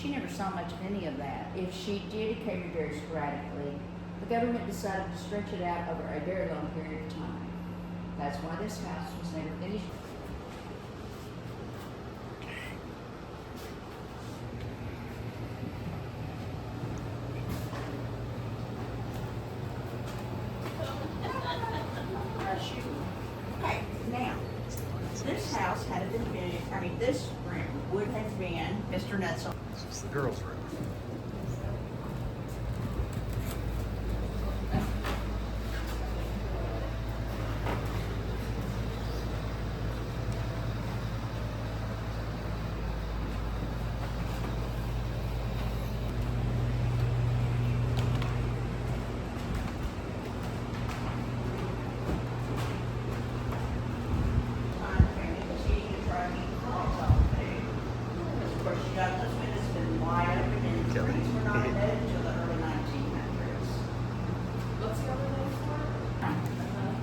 she never saw much of any of that. If she did, it came very sporadically. The government decided to stretch it out over a very long period of time. That's why this house was never finished. Okay, now, this house had been finished, this room would have been Mr. Natchez. This is the girls' room.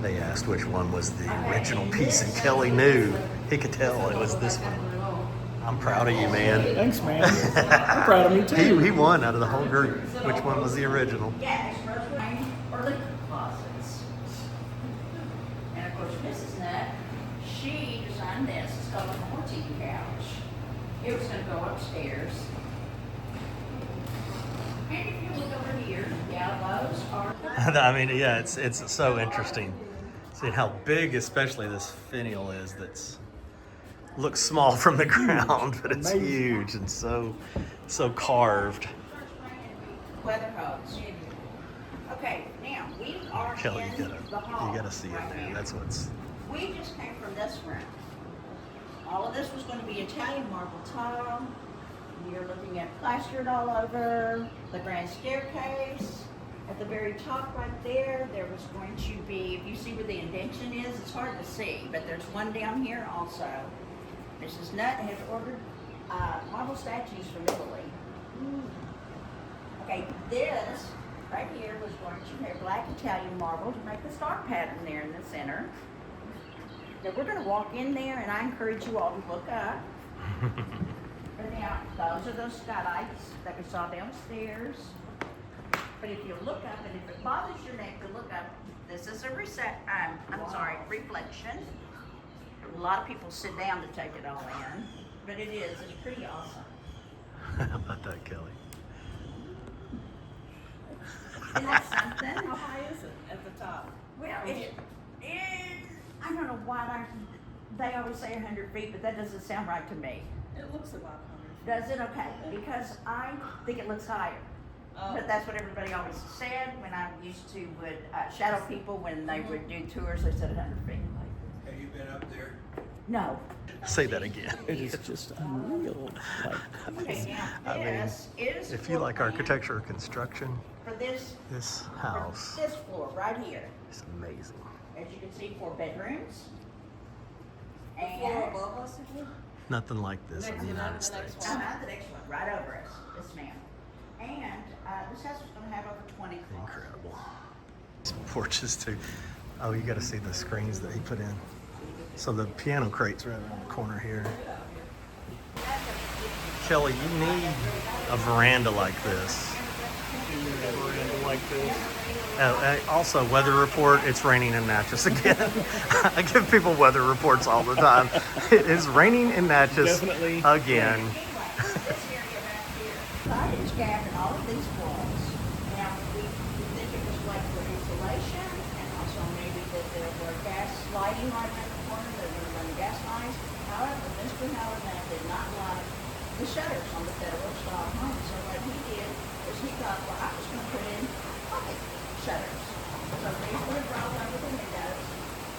They asked which one was the original piece, and Kelly knew. He could tell it was this one. I'm proud of you, man. Thanks, man. I'm proud of me too. He won out of the whole group. Which one was the original? Yeah, or liquor closets. And of course, Mrs. Nutt, she designed this. It's called a haunting couch. It was going to go upstairs. And if you look over here, yeah, those are. I mean, yeah, it's so interesting. Seeing how big, especially this finial is. Looks small from the ground, but it's huge and so carved. Weather hose. Okay, now we are Kelly, in the you hall. gotta see it, right man. now. That's what's. We just came from this room. All of this was going to be Italian marble tile. You're looking at plastered all over the grand staircase. At the very top right there, there was going to be, if you see where the indentation is, it's hard to see, but there's one down here also. Mrs. Nutt has ordered marble statues from Italy. Okay, this right here was going to have black Italian marble to make the star pattern there in the center. Now we're going to walk in there, and I encourage you all to look up. But now, those are those skylights that we saw downstairs. But if you look up, and if it bothers your neck to look up, this is a reflection. A lot of people sit down to take it all in, but it's pretty awesome. How about that, Kelly? Isn't that something? How high is it at the top? Well, I don't know why they always say 100 feet, but that doesn't sound right to me. It looks about 100. Does it? Okay, because I think it looks higher. Oh. But that's what everybody always said when I used to shadow people when they would do tours. They said 100 feet. Have you been up there? No. Say that again. It is just unreal. Okay, now I mean, this is if you like floor plan architecture or construction, for this house for this floor right here. is amazing. As you can see, 4 bedrooms. The floor above us again? Nothing like this in the United next States. one. The next one, right over us. Yes, ma'am. And this house is going to have over 20 closets. Incredible. These porches too. Oh, you got to see the screens that he put in. So the piano crate's right around the corner here. Kelly, you need a veranda like this. Also, weather report, it's raining in Natchez again. I give people weather reports all the time. It is raining in Natchez Definitely. again. This area back here, siding gap in all of these walls. Now, we think it was like for insulation, and also maybe that there were gas lighting right in the corner, that were running gas lines. However, Mr. Howard did not like the shutters on the federal style home. So what he did is he thought, well, I was going to put in pocket shutters. So these would have brought over the windows,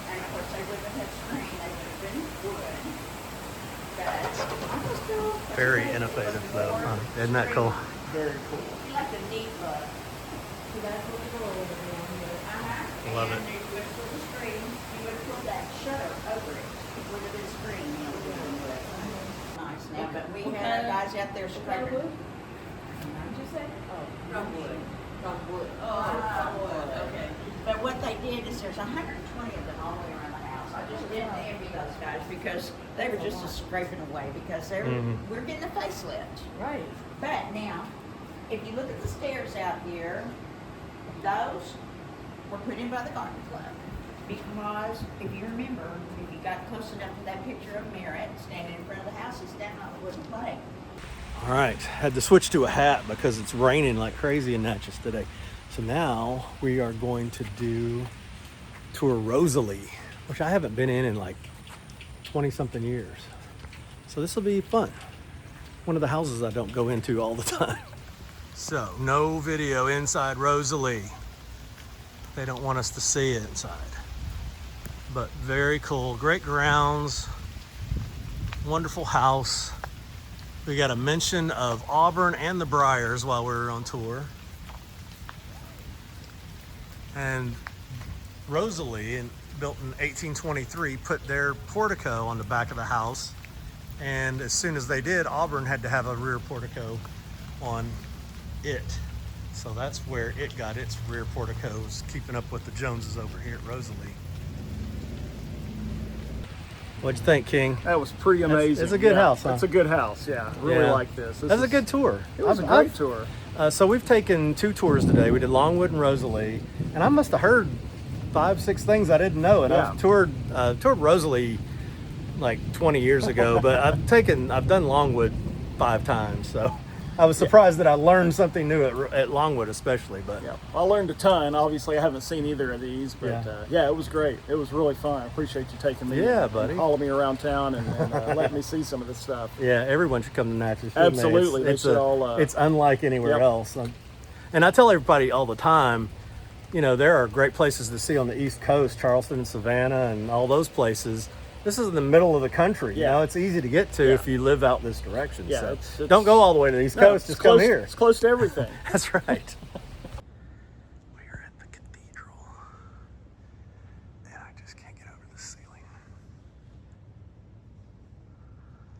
and of course they wouldn't have had screen, they would have been wood. But I'm just doing Very innovative though, huh? Isn't that cool? Very cool. like a neat look. So that's what we're over there. Love And it. you would put the screen, you would put that shutter over it. It would have been screen, you know, nice now, but we had our guys out there scraping. What'd you say? Oh, from wood. From wood. Oh, from wood, okay. But what they did is there's 120 of them all the way around the house. I just didn't envy those guys because they were just scraping away because we're getting a facelift. Right. But now, if you look at the stairs out here, those were put in by the garden club. Because if you remember, if you got close enough to that picture of Merritt standing in front of the house, it's down on the wooden plank. All right, had to switch to a hat because it's raining like crazy in Natchez today. So now we are going to do tour Rosalie, which I haven't been in like 20 something years. So this will be fun. One of the houses I don't go into all the time. So no video inside Rosalie. They don't want us to see it inside. But very cool, great grounds, wonderful house. We got a mention of Auburn and the Briars while we were on tour. And Rosalie, built in 1823, put their portico on the back of the house. And as soon as they did, Auburn had to have a rear portico on it. So that's where it got its rear porticos, keeping up with the Joneses over here at Rosalie. What'd you think, King? That was pretty amazing. It's a good house, huh? It's a good house, yeah. Really like this. That was a good tour. It was a great tour. So we've taken 2 tours today. We did Longwood and Rosalie, and I must have heard 5, 6 things I didn't know. And I've toured Rosalie like 20 years ago, but I've done Longwood 5 times. So I was surprised that I learned something new at Longwood, especially. But yeah, I learned a ton. Obviously, I haven't seen either of these, but yeah, it was great. It was really fun. I appreciate you taking me, buddy, hauling me around town and letting me see some of this stuff. Yeah, everyone should come to Natchez. Absolutely, it's unlike anywhere else. And I tell everybody all the time, you know, there are great places to see on the East Coast, Charleston and Savannah, and all those places. This is in the middle of the country. You know, it's easy to get to if you live out this direction. Yeah, so it's, don't go all the way to the East Coast, just come here. It's close to everything. That's right. We're at the cathedral, and I just can't get over the ceiling.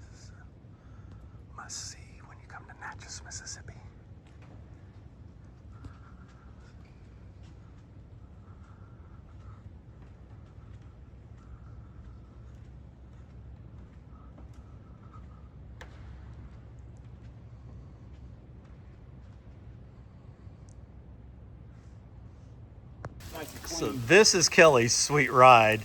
This is a must-see when you come to Natchez, Mississippi. So this is Kelly's sweet ride,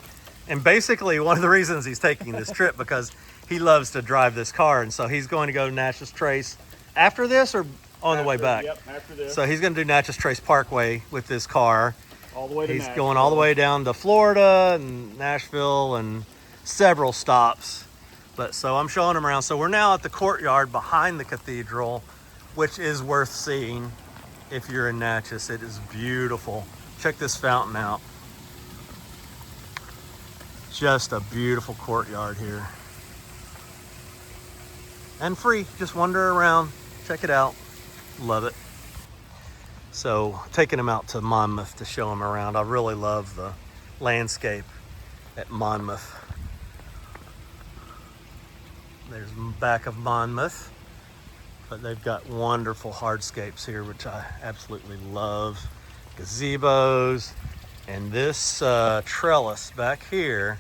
and basically one of the reasons he's taking this trip because he loves to drive this car, and so he's going to go to Natchez Trace after this or on the way back. Yep, after this. So he's going to do Natchez Trace Parkway with this car. All the way to He's Nashville. going all the way down to Florida and Nashville and several stops. But so I'm showing him around. So we're now at the courtyard behind the cathedral, which is worth seeing if you're in Natchez. It is beautiful. Check this fountain out. Just a beautiful courtyard here. And free, just wander around, check it out. Love it. So taking him out to Monmouth to show him around. I really love the landscape at Monmouth. There's back of Monmouth, but they've got wonderful hardscapes here, which I absolutely love. Gazebos, and this trellis back here,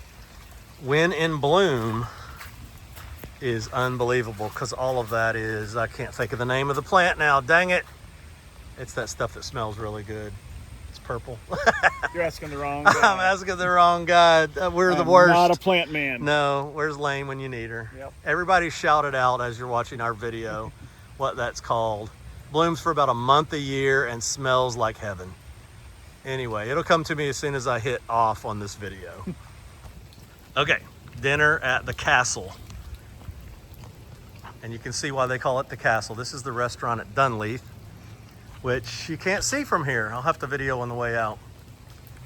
when in bloom, is unbelievable because all of that is, I can't think of the name of the plant now, dang it. It's that stuff that smells really good. It's purple. You're asking the wrong guy. I'm asking the wrong guy. We're the worst. Not a plant man. No, where's Lane when you need her? Yep. Everybody shout it out as you're watching our video what that's called. Blooms for about a month a year and smells like heaven. Anyway, it'll come to me as soon as I hit off on this video. Okay, dinner at the Castle. And you can see why they call it the Castle. This is the restaurant at Dunleith, which you can't see from here. I'll have to video on the way out.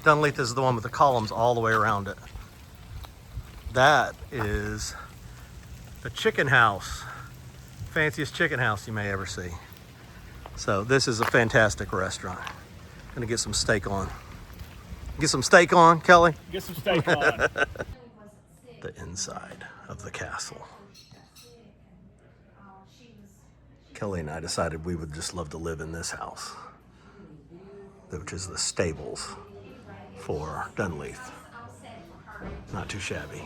Dunleith is the one with the columns all the way around it. That is the chicken house. Fanciest chicken house you may ever see. So this is a fantastic restaurant. Gonna get some steak on. Get some steak on, Kelly? Get some steak on. The inside of the castle. Kelly and I decided we would just love to live in this house, which is the stables for Dunleith. Not too shabby.